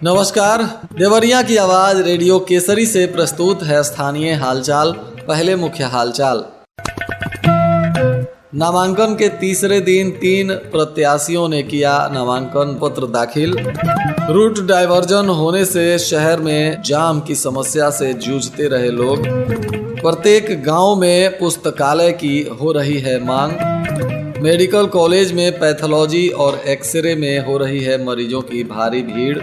नमस्कार, देवरिया की आवाज रेडियो केसरी से प्रस्तुत है स्थानीय हालचाल। पहले मुख्य हालचाल। नामांकन के तीसरे दिन 3 प्रत्याशियों ने किया नामांकन पत्र दाखिल। रूट डायवर्जन होने से शहर में जाम की समस्या से जूझते रहे लोग। प्रत्येक गांव में पुस्तकालय की हो रही है मांग। मेडिकल कॉलेज में पैथोलॉजी और एक्सरे में हो रही है मरीजों की भारी भीड़।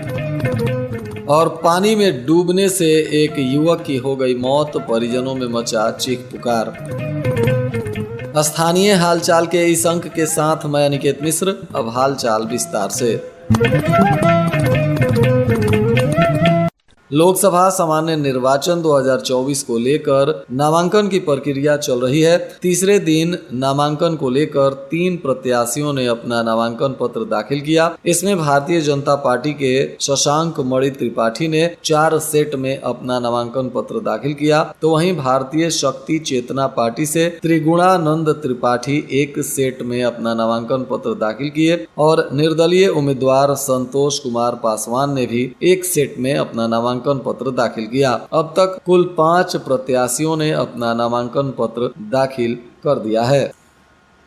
और पानी में डूबने से एक युवक की हो गई मौत, परिजनों में मचा चीख पुकार। स्थानीय हालचाल के इस अंक के साथ मैं अनिकेत मिश्र। अब हालचाल विस्तार से। लोकसभा सामान्य निर्वाचन 2024 को लेकर नामांकन की प्रक्रिया चल रही है। तीसरे दिन नामांकन को लेकर 3 प्रत्याशियों ने अपना नामांकन पत्र दाखिल किया। इसमें भारतीय जनता पार्टी के शशांक मणि त्रिपाठी ने 4 सेट में अपना नामांकन पत्र दाखिल किया, तो वहीं भारतीय शक्ति चेतना पार्टी से त्रिगुणानंद त्रिपाठी 1 सेट में अपना नामांकन पत्र दाखिल किए और निर्दलीय उम्मीदवार संतोष कुमार पासवान ने भी 1 सेट में अपना नामांकन पत्र दाखिल किया। अब तक कुल 5 प्रत्याशियों ने अपना नामांकन पत्र दाखिल कर दिया है।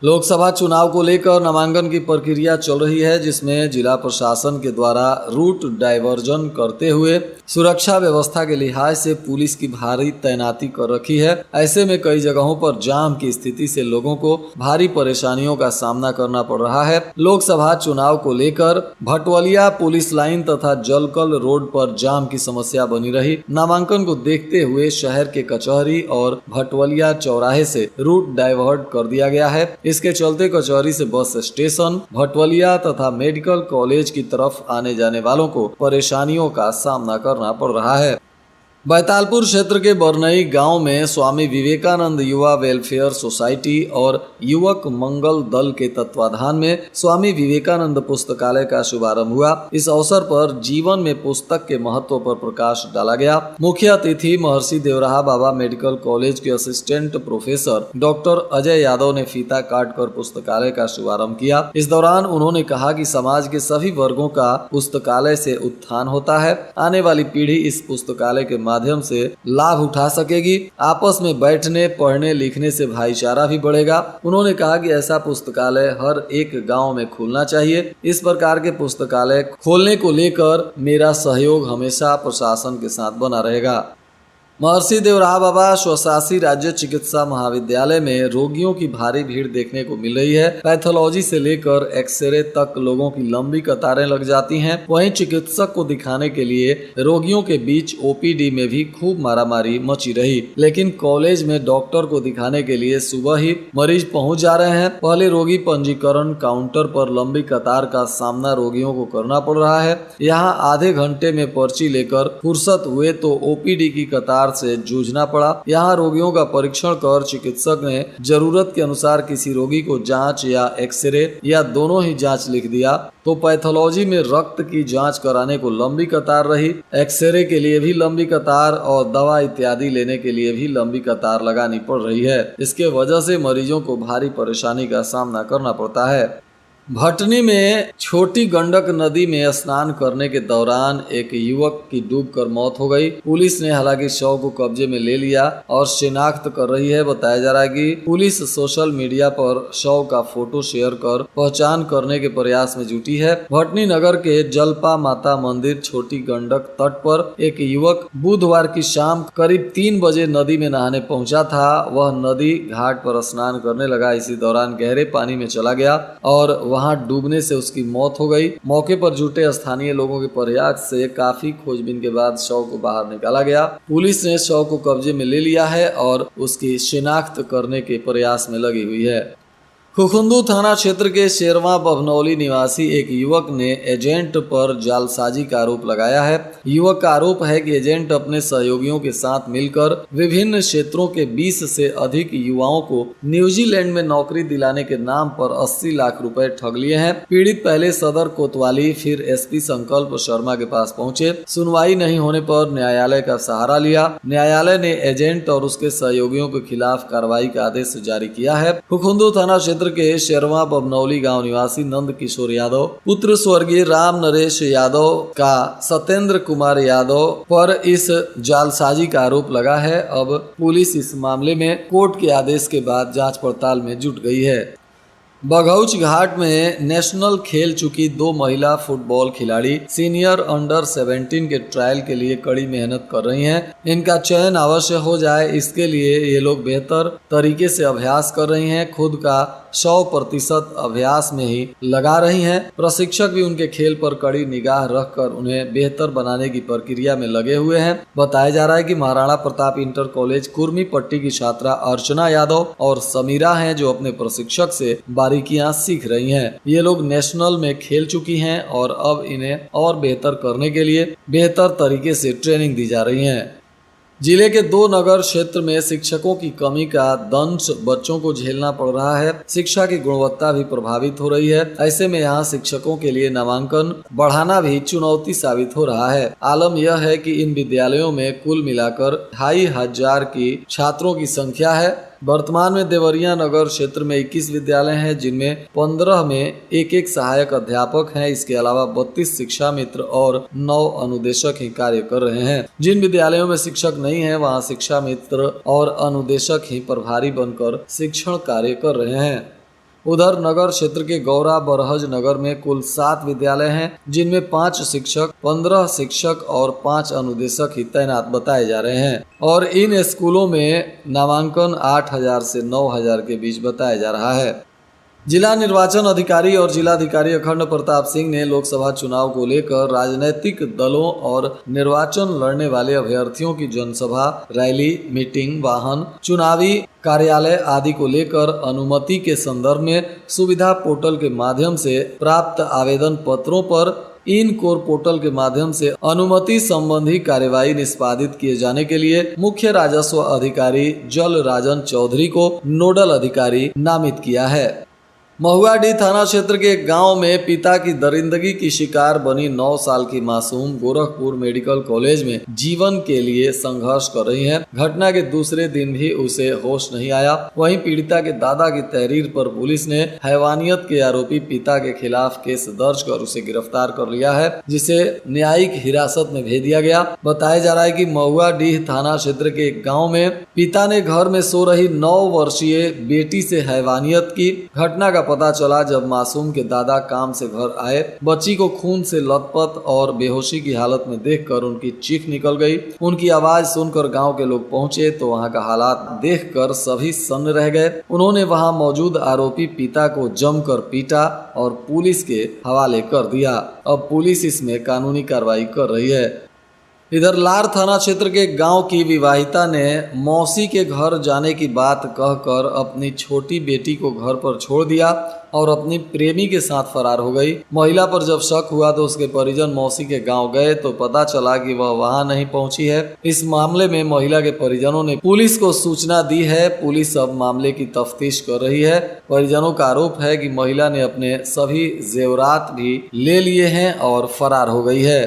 लोकसभा चुनाव को लेकर नामांकन की प्रक्रिया चल रही है, जिसमें जिला प्रशासन के द्वारा रूट डायवर्जन करते हुए सुरक्षा व्यवस्था के लिहाज से पुलिस की भारी तैनाती कर रखी है। ऐसे में कई जगहों पर जाम की स्थिति से लोगों को भारी परेशानियों का सामना करना पड़ रहा है। लोकसभा चुनाव को लेकर भटवलिया पुलिस लाइन तथा जलकल रोड पर जाम की समस्या बनी रही। नामांकन को देखते हुए शहर के कचहरी और भटवलिया चौराहे से रूट डाइवर्ट कर दिया गया है। इसके चलते कचहरी से बस स्टेशन, भटवलिया तथा मेडिकल कॉलेज की तरफ आने जाने वालों को परेशानियों का सामना करना पड़ रहा है। बैतालपुर क्षेत्र के बरनई गांव में स्वामी विवेकानंद युवा वेलफेयर सोसाइटी और युवक मंगल दल के तत्वाधान में स्वामी विवेकानंद पुस्तकालय का शुभारंभ हुआ। इस अवसर पर जीवन में पुस्तक के महत्व पर प्रकाश डाला गया। मुख्य अतिथि महर्षि देवराहा बाबा मेडिकल कॉलेज के assistant professor doctor Ajay Yadav ने फीता काटकर पुस्तकालय का शुभारंभ किया। इस दौरान उन्होंने कहा कि समाज के सभी वर्गों का पुस्तकालय से उत्थान होता है। आने वाली पीढ़ी इस पुस्तकालय के माध्यम से लाभ उठा सकेगी। आपस में बैठने, पढ़ने, लिखने से भाईचारा भी बढ़ेगा। उन्होंने कहा कि ऐसा पुस्तकालय हर एक गांव में खुलना चाहिए। इस प्रकार के पुस्तकालय खोलने को लेकर मेरा सहयोग हमेशा प्रशासन के साथ बना रहेगा। महर्षि देवराहा बाबा स्वशासी राज्य चिकित्सा महाविद्यालय में रोगियों की भारी भीड़ देखने को मिल रही है। पैथोलॉजी से लेकर एक्सरे तक लोगों की लंबी कतारें लग जाती हैं। वहीं चिकित्सक को दिखाने के लिए रोगियों के बीच ओपीडी में भी खूब मारामारी मची रही। लेकिन कॉलेज में डॉक्टर को दिखाने के लिए सुबह ही मरीज पहुंच जा रहे हैं। पहले रोगी पंजीकरण काउंटर पर लंबी कतार का सामना रोगियों को करना पड़ रहा है। यहाँ आधे घंटे में पर्ची लेकर फुर्सत हुए तो ओपीडी की कतार से जूझना पड़ा। यहाँ रोगियों का परीक्षण कर चिकित्सक ने जरूरत के अनुसार किसी रोगी को जांच या एक्सरे या दोनों ही जांच लिख दिया, तो पैथोलॉजी में रक्त की जांच कराने को लंबी कतार रही। एक्सरे के लिए भी लंबी कतार और दवा इत्यादि लेने के लिए भी लंबी कतार लगानी पड़ रही है। इसके वजह से मरीजों को भारी परेशानी का सामना करना पड़ता है। भटनी में छोटी गंडक नदी में स्नान करने के दौरान एक युवक की डूबकर मौत हो गई। पुलिस ने हालांकि शव को कब्जे में ले लिया और शिनाख्त कर रही है। बताया जा रहा है कि पुलिस सोशल मीडिया पर शव का फोटो शेयर कर पहचान करने के प्रयास में जुटी है। भटनी नगर के जलपा माता मंदिर छोटी गंडक तट पर एक युवक बुधवार की शाम करीब 3 बजे नदी में नहाने पहुंचा था। वह नदी घाट पर स्नान करने लगा। इसी दौरान गहरे पानी में चला गया और वहां डूबने से उसकी मौत हो गई। मौके पर जुटे स्थानीय लोगों के प्रयास से काफी खोजबीन के बाद शव को बाहर निकाला गया। पुलिस ने शव को कब्जे में ले लिया है और उसकी शिनाख्त करने के प्रयास में लगी हुई है। खुखुंदू थाना क्षेत्र के शेरवा बभनौली निवासी एक युवक ने एजेंट पर जालसाजी का आरोप लगाया है। युवक का आरोप है कि एजेंट अपने सहयोगियों के साथ मिलकर विभिन्न क्षेत्रों के 20 से अधिक युवाओं को न्यूजीलैंड में नौकरी दिलाने के नाम पर 80 लाख रुपए ठग लिए हैं। पीड़ित पहले सदर कोतवाली फिर एसपी संकल्प शर्मा के पास पहुंचे। सुनवाई नहीं होने पर न्यायालय का सहारा लिया। न्यायालय ने एजेंट और उसके सहयोगियों के खिलाफ कार्रवाई का आदेश जारी किया है। खुखुंदू थाना क्षेत्र क्षेत्र के शेरवा बमनौली गांव निवासी नंद किशोर यादव पुत्र स्वर्गीय राम नरेश यादव का सत्येंद्र कुमार यादव पर इस जालसाजी का आरोप लगा है। अब पुलिस इस मामले में कोर्ट के आदेश के बाद जांच पड़ताल में जुट गई है। बघौच घाट में नेशनल खेल चुकी 2 महिला फुटबॉल खिलाड़ी सीनियर अंडर 17 के ट्रायल के लिए कड़ी मेहनत कर रही हैं। इनका चयन अवश्य हो जाए, इसके लिए ये लोग बेहतर तरीके से अभ्यास कर रही हैं। खुद का 100% अभ्यास में ही लगा रही हैं। प्रशिक्षक भी उनके खेल पर कड़ी निगाह रखकर उन्हें बेहतर बनाने की प्रक्रिया में लगे हुए हैं। बताया जा रहा है कि महाराणा प्रताप इंटर कॉलेज कुर्मी पट्टी की छात्रा अर्चना यादव और समीरा हैं जो अपने प्रशिक्षक से बारीकियां सीख रही हैं। ये लोग नेशनल में खेल चुकी हैं और अब इन्हें और बेहतर करने के लिए बेहतर तरीके से ट्रेनिंग दी जा रही है। जिले के 2 नगर क्षेत्र में शिक्षकों की कमी का दंश बच्चों को झेलना पड़ रहा है। शिक्षा की गुणवत्ता भी प्रभावित हो रही है। ऐसे में यहाँ शिक्षकों के लिए नामांकन बढ़ाना भी चुनौती साबित हो रहा है। आलम यह है कि इन विद्यालयों में कुल मिलाकर 2500 की छात्रों की संख्या है। वर्तमान में देवरिया नगर क्षेत्र में 21 विद्यालय हैं, जिनमें 15 में एक सहायक अध्यापक हैं। इसके अलावा 32 शिक्षा मित्र और 9 अनुदेशक ही कार्य कर रहे हैं। जिन विद्यालयों में शिक्षक नहीं है वहां शिक्षा मित्र और अनुदेशक ही प्रभारी बनकर शिक्षण कार्य कर रहे हैं। उधर नगर क्षेत्र के गौरा बरहज नगर में कुल 7 विद्यालय हैं, जिनमें 5 शिक्षक, 15 शिक्षक और 5 अनुदेशक ही तैनात बताए जा रहे हैं और इन स्कूलों में नामांकन 8000 से 9000 के बीच बताया जा रहा है। जिला निर्वाचन अधिकारी और जिलाधिकारी अखंड प्रताप सिंह ने लोकसभा चुनाव को लेकर राजनीतिक दलों और निर्वाचन लड़ने वाले अभ्यर्थियों की जनसभा, रैली, मीटिंग, वाहन, चुनावी कार्यालय आदि को लेकर अनुमति के संदर्भ में सुविधा पोर्टल के माध्यम से प्राप्त आवेदन पत्रों पर इन कोर पोर्टल के माध्यम से अनुमति संबंधी कार्यवाही निष्पादित किए जाने के लिए मुख्य राजस्व अधिकारी जल राजन चौधरी को नोडल अधिकारी नामित किया है। महुआडीह थाना क्षेत्र के एक गांव में पिता की दरिंदगी की शिकार बनी 9 साल की मासूम गोरखपुर मेडिकल कॉलेज में जीवन के लिए संघर्ष कर रही है। घटना के दूसरे दिन भी उसे होश नहीं आया। वहीं पीड़िता के दादा की तहरीर पर पुलिस ने हैवानियत के आरोपी पिता के खिलाफ केस दर्ज कर उसे गिरफ्तार कर लिया है, जिसे न्यायिक हिरासत में भेज दिया गया। बताया जा रहा है कि महुआडीह थाना क्षेत्र के एक गाँव में पिता ने घर में सो रही 9 वर्षीय बेटी से हैवानियत की। घटना का पता चला जब मासूम के दादा काम से घर आए। बच्ची को खून से लथपथ और बेहोशी की हालत में देखकर उनकी चीख निकल गई। उनकी आवाज सुनकर गांव के लोग पहुंचे तो वहां का हालात देखकर सभी सन्न रह गए। उन्होंने वहां मौजूद आरोपी पिता को जमकर पीटा और पुलिस के हवाले कर दिया। अब पुलिस इसमें कानूनी कार्रवाई कर रही है। इधर लार थाना क्षेत्र के गांव की विवाहिता ने मौसी के घर जाने की बात कहकर अपनी छोटी बेटी को घर पर छोड़ दिया और अपनी प्रेमी के साथ फरार हो गई। महिला पर जब शक हुआ तो उसके परिजन मौसी के गांव गए तो पता चला कि वह वहां नहीं पहुंची है। इस मामले में महिला के परिजनों ने पुलिस को सूचना दी है। पुलिस अब मामले की तफ्तीश कर रही है। परिजनों का आरोप है कि महिला ने अपने सभी जेवरात भी ले लिए हैं और फरार हो गई है।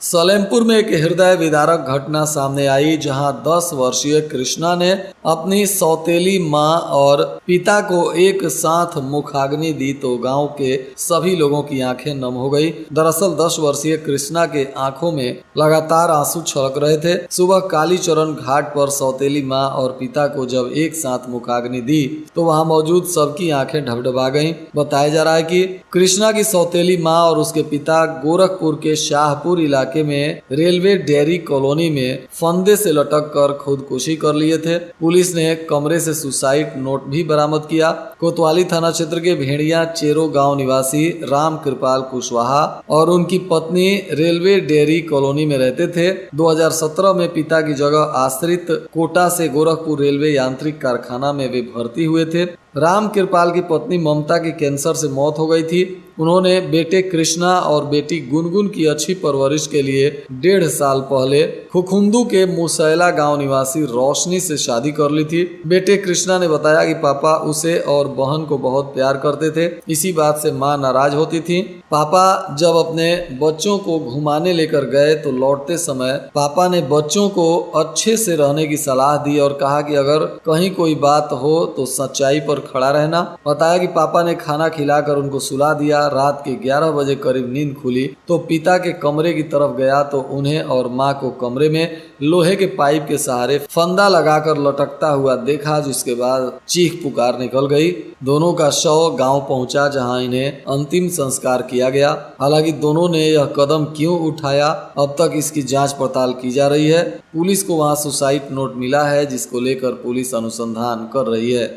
सलेमपुर में एक हृदय विदारक घटना सामने आई, जहां 10 वर्षीय कृष्णा ने अपनी सौतेली मां और पिता को एक साथ मुखाग्नि दी तो गांव के सभी लोगों की आंखें नम हो गई। दरअसल 10 वर्षीय कृष्णा के आंखों में लगातार आंसू छलक रहे थे। सुबह कालीचरण घाट पर सौतेली मां और पिता को जब एक साथ मुखाग्नि दी तो वहां मौजूद सबकी आंखें ढबढबा गईं। बताया जा रहा है कि कृष्णा की सौतेली मां और उसके पिता गोरखपुर के शाहपुर इलाके में रेलवे डेयरी कॉलोनी में फंदे से लटक कर खुदकुशी कर लिए थे। पुलिस ने कमरे से सुसाइड नोट भी बरामद किया। कोतवाली थाना क्षेत्र के भेड़िया चेरो गांव निवासी राम कृपाल कुशवाहा और उनकी पत्नी रेलवे डेयरी कॉलोनी में रहते थे। 2017 में पिता की जगह आश्रित कोटा से गोरखपुर रेलवे यांत्रिक कारखाना में वे भर्ती हुए थे। राम कृपाल की पत्नी ममता की कैंसर से मौत हो गई थी। उन्होंने बेटे कृष्णा और बेटी गुनगुन की अच्छी परवरिश के लिए 1.5 साल पहले खुखुंदू के मुसैला गांव निवासी रोशनी से शादी कर ली थी। बेटे कृष्णा ने बताया कि पापा उसे और बहन को बहुत प्यार करते थे। इसी बात से मां नाराज होती थी। पापा जब अपने बच्चों को घुमाने लेकर गए तो लौटते समय पापा ने बच्चों को अच्छे से रहने की सलाह दी और कहा कि अगर कहीं कोई बात हो तो सच्चाई पर खड़ा रहना। बताया कि पापा ने खाना खिलाकर उनको सुला दिया। रात के 11 बजे करीब नींद खुली तो पिता के कमरे की तरफ गया तो उन्हें और मां को कमरे में लोहे के पाइप के सहारे फंदा लगाकर लटकता हुआ देखा, जिसके बाद चीख पुकार निकल गई। दोनों का शव गांव पहुंचा जहां इन्हें अंतिम संस्कार किया गया। हालांकि दोनों ने यह कदम क्यों उठाया अब तक इसकी जांच पड़ताल की जा रही है। पुलिस को वहां सुसाइड नोट मिला है जिसको लेकर पुलिस अनुसंधान कर रही है।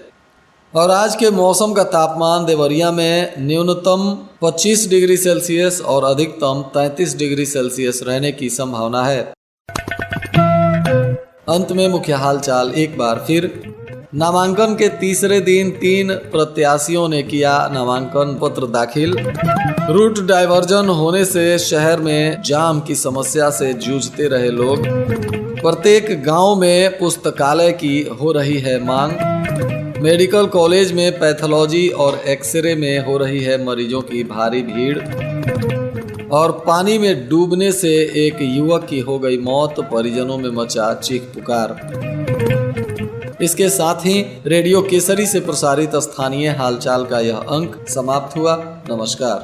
और आज के मौसम का तापमान देवरिया में न्यूनतम 25 डिग्री सेल्सियस और अधिकतम 33 डिग्री सेल्सियस रहने की संभावना है। अंत में मुख्य हालचाल एक बार फिर। नामांकन के तीसरे दिन 3 प्रत्याशियों ने किया नामांकन पत्र दाखिल। रूट डाइवर्जन होने से शहर में जाम की समस्या से जूझते रहे लोग। प्रत्येक गांव में पुस्तकालय की हो रही है मांग। मेडिकल कॉलेज में पैथोलॉजी और एक्सरे में हो रही है मरीजों की भारी भीड़। और पानी में डूबने से एक युवक की हो गई मौत, परिजनों में मचा चीख पुकार। इसके साथ ही रेडियो केसरी से प्रसारित स्थानीय हालचाल का यह अंक समाप्त हुआ। नमस्कार।